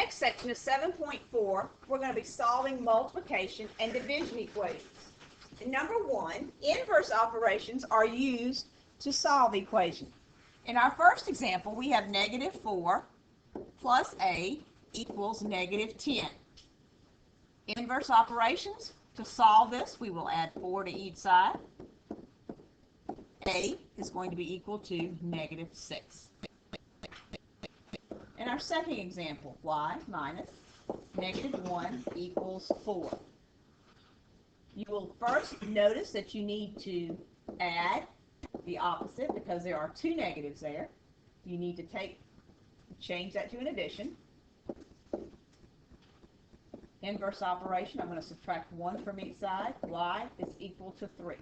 next section is 7.4. We're going to be solving multiplication and division equations. And number one, inverse operations are used to solve equations. In our first example, we have negative 4 plus a equals negative 10. Inverse operations, to solve this, we will add 4 to each side. A is going to be equal to negative 6. In our second example, y minus negative 1 equals 4. You will first notice that you need to add the opposite because there are two negatives there. You need to change that to an addition. Inverse operation, I'm going to subtract 1 from each side. Y is equal to 3.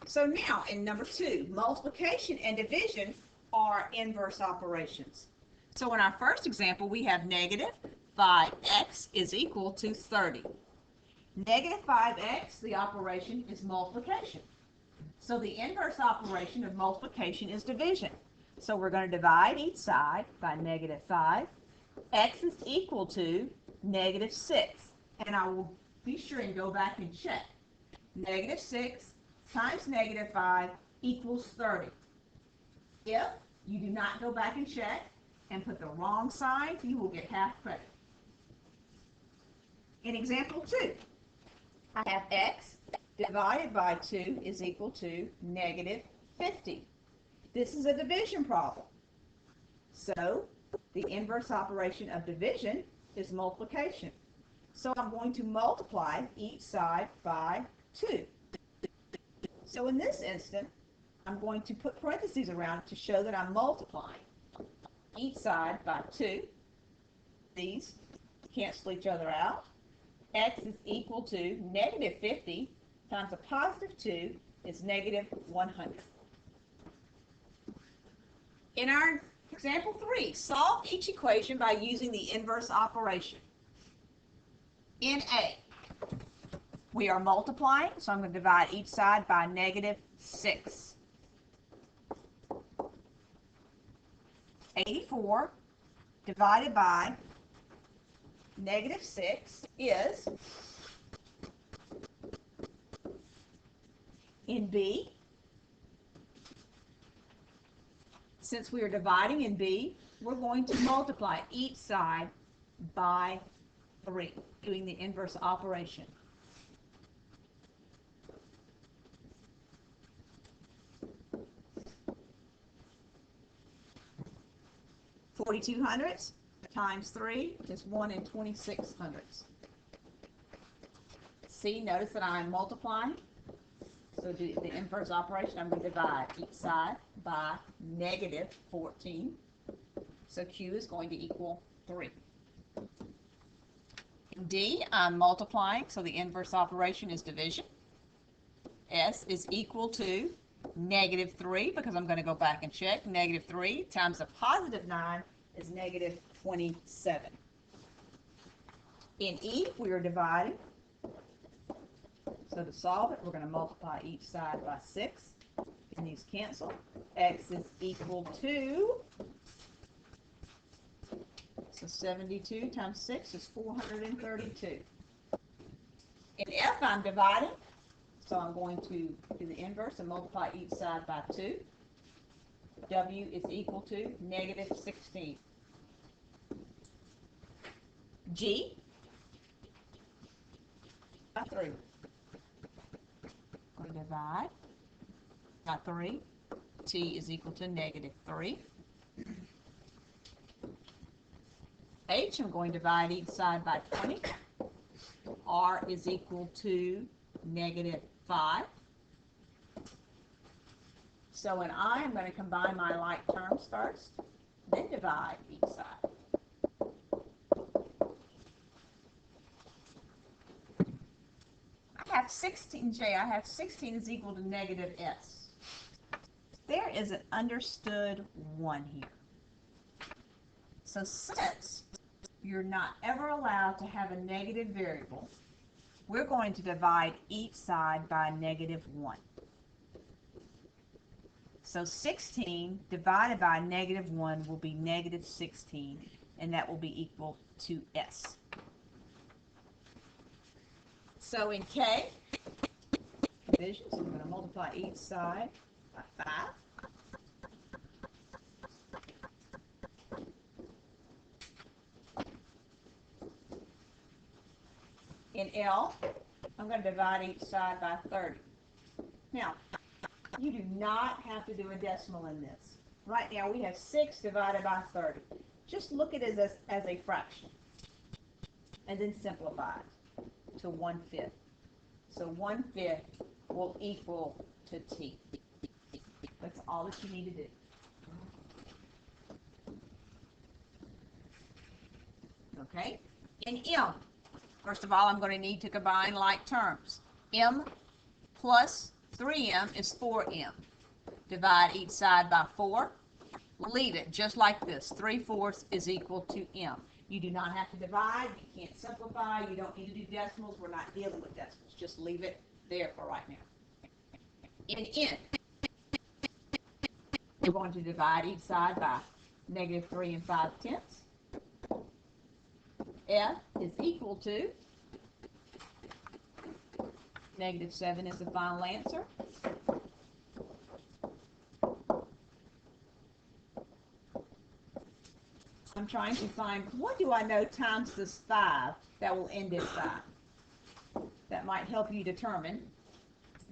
So now in number 2, multiplication and division are inverse operations. So in our first example, we have negative 5x is equal to 30. Negative 5x, the operation is multiplication. So the inverse operation of multiplication is division. So we're going to divide each side by negative 5. X is equal to negative 6. And I will be sure and go back and check. Negative 6 times negative 5 equals 30. If you do not go back and check and put the wrong sign, you will get half credit. In example 2, I have x divided by 2 is equal to negative 50. This is a division problem. So the inverse operation of division is multiplication. So I'm going to multiply each side by 2. So in this instant, I'm going to put parentheses around it to show that I'm multiplying each side by 2. These cancel each other out. X is equal to negative 50 times a positive 2 is negative 100. In our example 3, solve each equation by using the inverse operation. In A, we are multiplying, so I'm going to divide each side by negative 6. 84 divided by negative 6 is, in B, since we are dividing in B, we're going to multiply each side by 3, doing the inverse operation. (4200) times 3 is 1 and 2600ths. See, notice that I'm multiplying. So do the inverse operation. I'm going to divide each side by negative 14. So Q is going to equal 3. In D, I'm multiplying, so the inverse operation is division. S is equal to negative 3, because I'm going to go back and check. Negative 3 times a positive 9 is negative 27. In E, we are dividing. So to solve it, we're going to multiply each side by 6. And these cancel. X is equal to, so 72 times 6 is 432. In F, I'm dividing. So I'm going to do the inverse and multiply each side by 2. W is equal to negative 16. G by 3. Going to divide by 3. T is equal to negative 3. H, I'm going to divide each side by 20. R is equal to negative 5. So in I, I'm going to combine my like terms first, then divide each side. I have 16J. I have 16 is equal to negative S. There is an understood 1 here. So since you're not ever allowed to have a negative variable, we're going to divide each side by negative 1. So 16 divided by negative 1 will be negative 16. and that will be equal to S. So in K divisions, I'm going to multiply each side by 5. In L, I'm going to divide each side by 30. Now, you do not have to do a decimal in this. Right now, we have 6 divided by 30. Just look at it as a fraction, and then simplify it to 1/5. So 1/5 will equal to T. That's all that you need to do. Okay? In M, first of all, I'm going to need to combine like terms. M plus 3M is 4M. Divide each side by 4. Leave it just like this. 3/4 is equal to M. You do not have to divide. You can't simplify. You don't need to do decimals. We're not dealing with decimals. Just leave it there for right now. In N, we're going to divide each side by -3 5/10. F is equal to -7 is the final answer. I'm trying to find, what do I know times this 5 that will end in 5? That might help you determine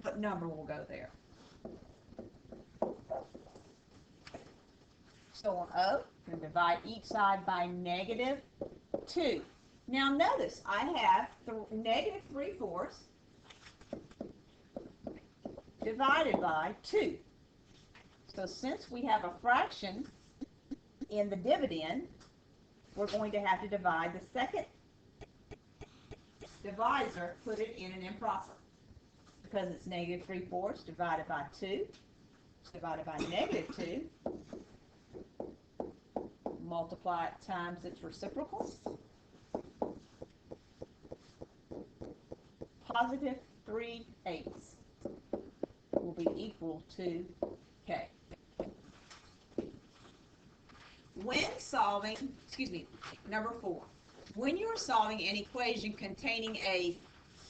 what number will go there. So on O, I'm going to divide each side by -2. Now notice, I have -3/4 divided by 2. So since we have a fraction in the dividend, we're going to have to divide the second divisor, put it in an improper. Because it's -3/4 divided by 2, divided by -2, multiply it times its reciprocal, +3/8 will be equal to K. When solving, number 4, when you're solving an equation containing a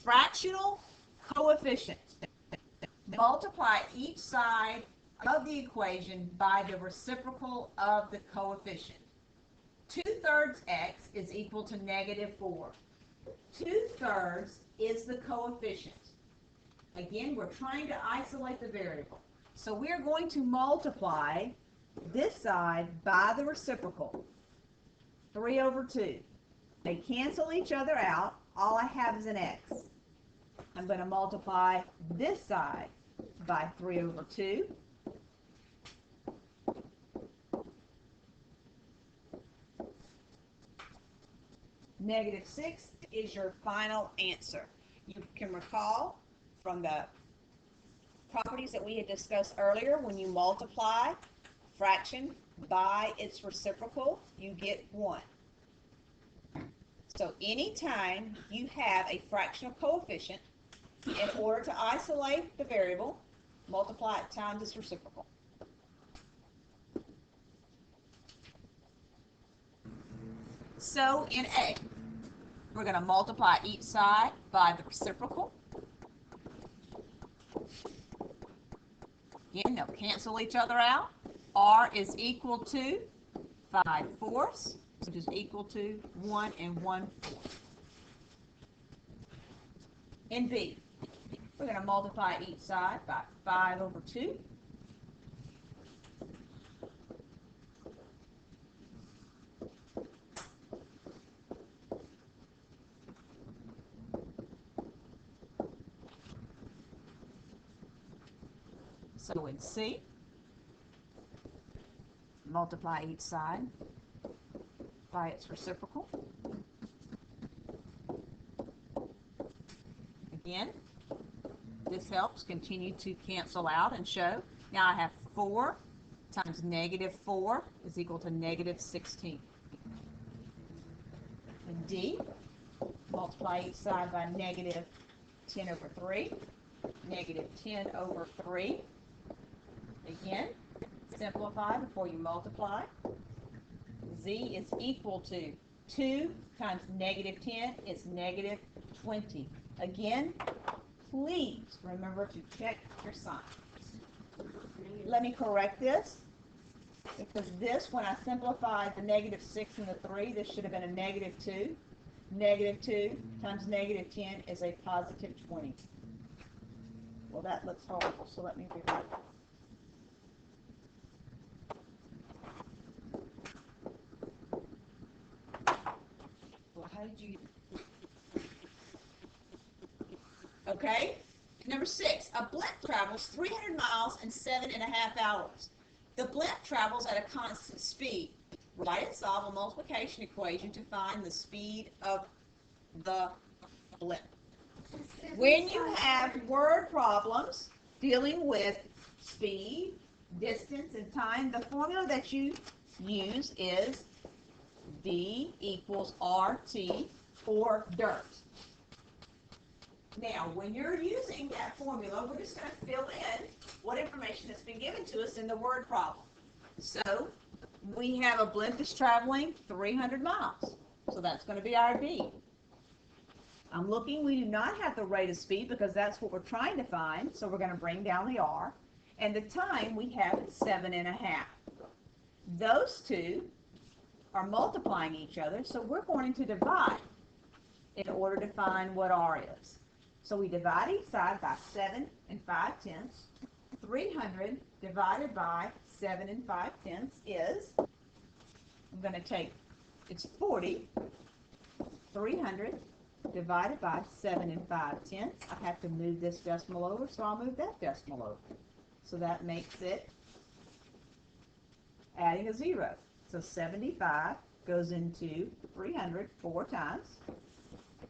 fractional coefficient, multiply each side of the equation by the reciprocal of the coefficient. 2/3 x is equal to -4. 2/3 is the coefficient. Again, we're trying to isolate the variable. So we're going to multiply this side by the reciprocal, 3/2. They cancel each other out. All I have is an x. I'm going to multiply this side by 3/2. -6 is your final answer. You can recall from the properties that we had discussed earlier, when you multiply fraction by its reciprocal, you get 1. So anytime you have a fractional coefficient, in order to isolate the variable, multiply it times its reciprocal. So in A, we're going to multiply each side by the reciprocal. Again, they'll cancel each other out. R is equal to 5/4, which is equal to 1 1/4. In B, we're going to multiply each side by 5/2. So in C, multiply each side by its reciprocal. Again, this helps continue to cancel out and show. Now I have 4 times -4 is equal to -16. In D, multiply each side by -10/3, -10/3. Again, simplify before you multiply. z is equal to 2 times negative 10 is negative 20. Again, please remember to check your signs. Let me correct this, because this, when I simplified the negative 6 and the 3, this should have been a negative 2. Negative 2 times negative 10 is a positive 20. Well, that looks horrible, so let me rewrite it. Well, how did you... Okay, number 6. A blimp travels 300 miles in 7.5 hours. The blimp travels at a constant speed. Write and solve a multiplication equation to find the speed of the blimp. When you have word problems dealing with speed, distance, and time, the formula that you use is V equals RT, or dirt. Now, when you're using that formula, we're just going to fill in what information has been given to us in the word problem. So, we have a blimp that's traveling 300 miles. So that's going to be our V. I'm looking, we do not have the rate of speed because that's what we're trying to find. So we're going to bring down the R. And the time we have is 7.5. Those two are multiplying each other. So we're going to divide in order to find what R is. So we divide each side by 7 5/10. 300 divided by 7 5/10 is, I'm going to take, it's 40. 300 divided by 7 5/10. I have to move this decimal over, so I'll move that decimal over. So that makes it adding a 0. So 75 goes into 300 4 times.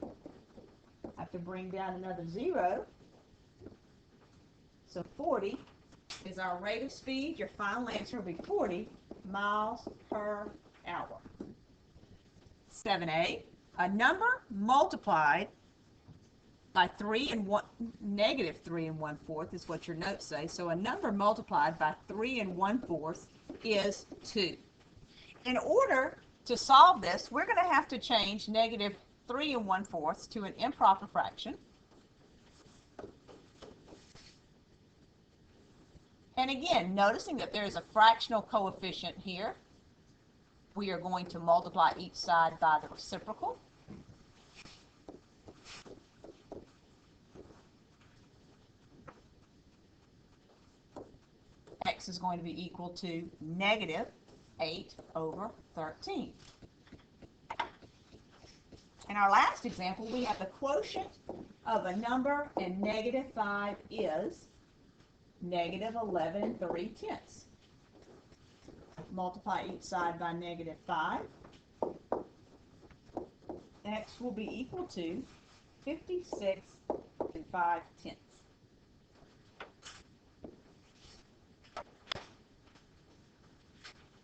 I have to bring down another 0. So 40 is our rate of speed. Your final answer will be 40 miles per hour. 7a, a number multiplied by negative 3 1/4 is what your notes say. So a number multiplied by 3 1/4 is 2. In order to solve this, we're going to have to change negative 3 1/4 to an improper fraction. And again, noticing that there is a fractional coefficient here, we are going to multiply each side by the reciprocal. X is going to be equal to negative 8/13. In our last example, we have the quotient of a number and negative 5 is negative 11 3/10. Multiply each side by negative 5. X will be equal to 56 5/10.